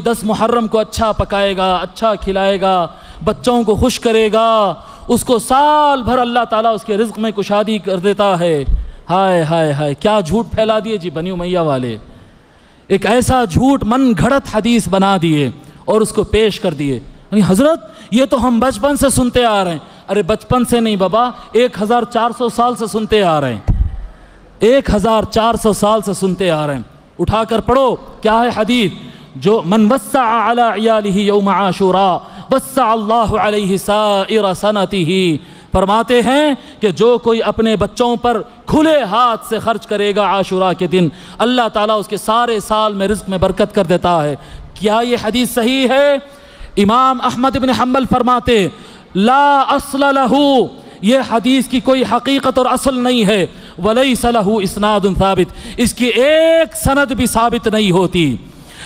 10 محرم کو اچھا پکائے گا، اچھا کھلائے گا، بچوں کو خوش کرے گا، اس کو سال بھر اللہ تعالیٰ اس کے رزق میں کشادی کر دیتا ہے۔ ہائے ہائے ہائے، کیا جھوٹ پھیلا دیے جی بنی امیہ والے، ایک ایسا جھوٹ من گھڑت حدیث بنا دیے اور اس کو پیش کر دیے۔ حضرت یہ تو ہم بچپن سے سنتے آ رہے ہیں۔ ارے بچپن سے نہیں بابا، 1400 سال سے سنتے آ رہے ہیں، 1400 سال سے سنتے آ رہے ہیں۔ اٹھا کر پڑھو کیا ہے حدیث، جو من وسع علی عیالہ یوم عاشوراء وسع اللہ علیہ سائر سنتہ، فرماتے ہیں کہ جو کوئی اپنے بچوں پر کھلے ہاتھ سے خرچ کرے گا عاشوراء کے دن، اللہ تعالیٰ اس کے سارے سال میں رزق میں برکت کر دیتا ہے۔ کیا یہ حدیث صحیح ہے؟ امام احمد بن حنبل فرماتے لا اصل لہ، یہ حدیث کی کوئی حقیقت اور اصل نہیں ہے، ولیس لہ اسناد ثابت، اس کی ایک سند بھی ثابت نہیں ہوتی۔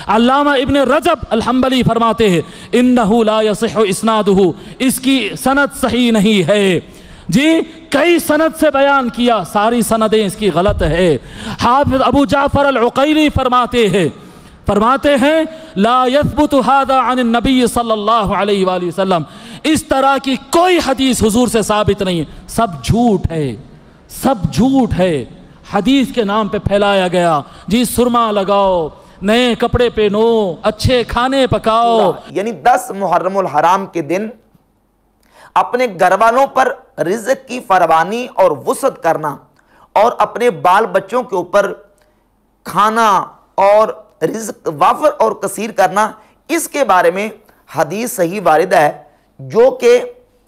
علامہ ابن رجب الحنبلی فرماتے ہیں انہ لا یصح اسنادہ، اس کی سند صحیح نہیں ہے۔ جی کئی سند سے بیان کیا، ساری سندیں اس کی غلط ہے۔ حافظ ابو جعفر العقیلی فرماتے ہیں لا یثبت ھذا عن النبی صلی اللہ علیہ وآلہ وسلم، اس طرح کی کوئی حدیث حضور سے ثابت نہیں ہے، سب جھوٹ ہے، سب جھوٹ ہے، حدیث کے نام پہ پھیلایا گیا۔ جی سرما لگاؤ، نئے کپڑے پہنو، اچھے کھانے پکاؤ، یعنی 10 محرم الحرام کے دن اپنے گھر والوں پر رزق کی فراوانی اور وسعت کرنا اور اپنے بال بچوں کے اوپر کھانا اور رزق وافر اور کثیر کرنا، اس کے بارے میں حدیث صحیح وارد ہے، جو کہ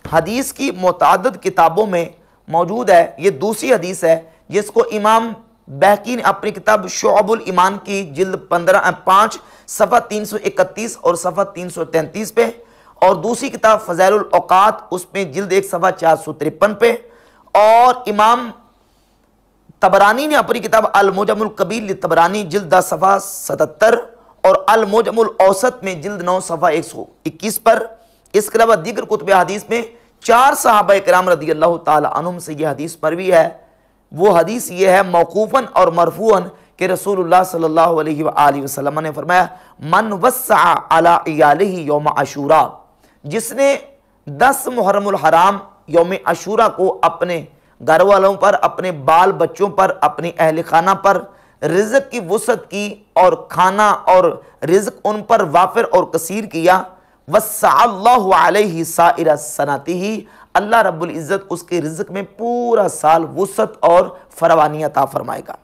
حدیث کی متعدد کتابوں میں موجود ہے۔ یہ دوسری حدیث ہے جس کو امام بہقی نے اپنی کتاب شعب الایمان کی جلد 5 صفحہ 331 اور صفحہ 333 پہ، اور دوسری کتاب فضائل الاوقات اس میں جلد 1 صفحہ 453 پہ، اور امام طبرانی نے اپنی کتاب المعجم الکبیر لطبرانی جلد 10 صفحہ 77 اور المعجم الاوسط میں جلد 9 صفحہ 121 پر، اس کے علاوہ دیگر کتب حدیث میں 4 صحابہ کرام رضی اللہ تعالی عنہم سے یہ حدیث مروی ہے۔ وہ حدیث یہ ہے موقوفاً اور مرفوعاً کہ رسول اللہ صلی اللہ علیہ وآلہ وسلم نے فرمایا من وسع علی عیالہ یوم عاشوراء، جس نے 10 محرم الحرام یوم عاشوراء کو اپنے گھر والوں پر، اپنے بال بچوں پر، اپنی اہل خانہ پر رزق کی وسعت کی اور کھانا اور رزق ان پر وافر اور کثیر کیا، وسع اللہ علیہ سائر سنتہ، اللہ رب العزت اس کے رزق میں پورا سال وسعت اور فراوانی عطا فرمائے گا۔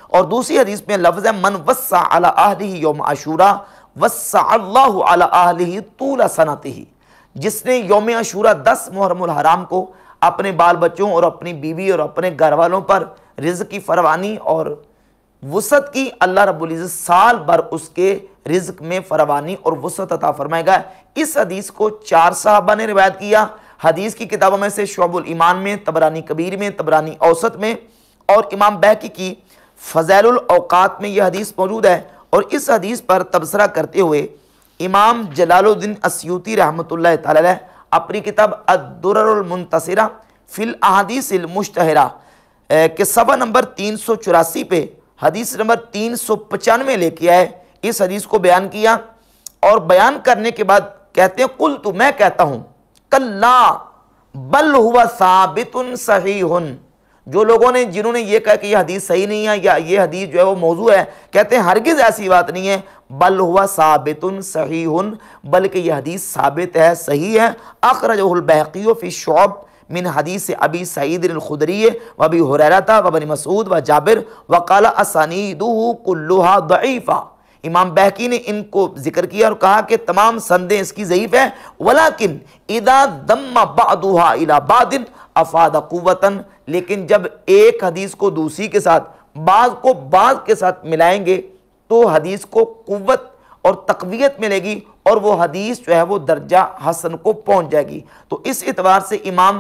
اور دوسری حدیث میں لفظ ہے من وسع علی اہلہ یوم عاشوراء وسع اللہ علی اہلہ طول سنتہ، جس نے یوم عاشوراء 10 محرم الحرام کو اپنے بال بچوں اور اپنی بیوی اور اپنے گھر والوں پر رزق کی فراوانی اور وسعت کی، اللہ رب العزت سال بھر اس کے رزق میں فراوانی اور وسعت عطا فرمائے گا۔ اس حدیث کو 4 صحابہ نے روایت کیا، حدیث کی کتابوں میں سے شعب الایمان میں، طبرانی کبیر میں، طبرانی اوسط میں، اور امام بہقی کی فضائل الاوقات میں یہ حدیث موجود ہے۔ اور اس حدیث پر تبصرہ کرتے ہوئے امام جلال الدین السیوطی رحمۃ اللہ تعالی علیہ اپنی کتاب الدرر المنتصرہ فی الاحادیث المشتہرہ کے صفحہ نمبر 384 پہ حدیث نمبر 395 لے کے آئے، اس حدیث کو بیان کیا، اور بیان کرنے کے بعد کہتے ہیں قلت، میں کہتا ہوں کلا بل ہوا ثابت صحیح، جو لوگوں نے جنہوں نے یہ کہا کہ یہ حدیث صحیح نہیں ہے یا یہ حدیث جو ہے وہ موضوع ہے، کہتے ہیں ہرگز ایسی بات نہیں ہے، بل ہوا ثابت صحیح، بلکہ یہ حدیث ثابت ہے، صحیح ہے۔ اخرجہ البیہقی فی الشعب من حدیث ابی سعید الخدری و ابی ہریرہ و ابن مسعود و جابر وقال اسانیدہ کلھا ضعیفہ، امام بہقی نے ان کو ذکر کیا اور کہا کہ تمام سندیں اس کی ضعیف ہیں، ولیکن اذا ضم بعضها الى بعض افاد قوتا، لیکن جب ایک حدیث کو دوسری کے ساتھ، بعض کو بعض کے ساتھ ملائیں گے تو حدیث کو قوت اور تقویت ملے گی، اور وہ حدیث جو ہے وہ درجہ حسن کو پہنچ جائے گی۔ تو اس اعتبار سے امام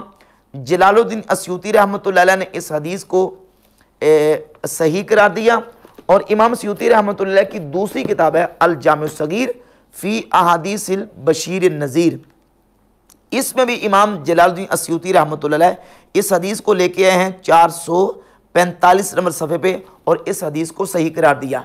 جلال الدین السیوطی رحمۃ اللہ علیہ نے اس حدیث کو صحیح قرار دیا، اور امام سیوطی رحمۃ اللہ کی دوسری کتاب ہے الجامع الصغیر فی احادیث البشیر النذیر، اس میں بھی امام جلال الدین السیوطی رحمۃ اللہ علیہ اس حدیث کو لے کے آئے ہیں 445 نمبر صفحے پہ، اور اس حدیث کو صحیح قرار دیا۔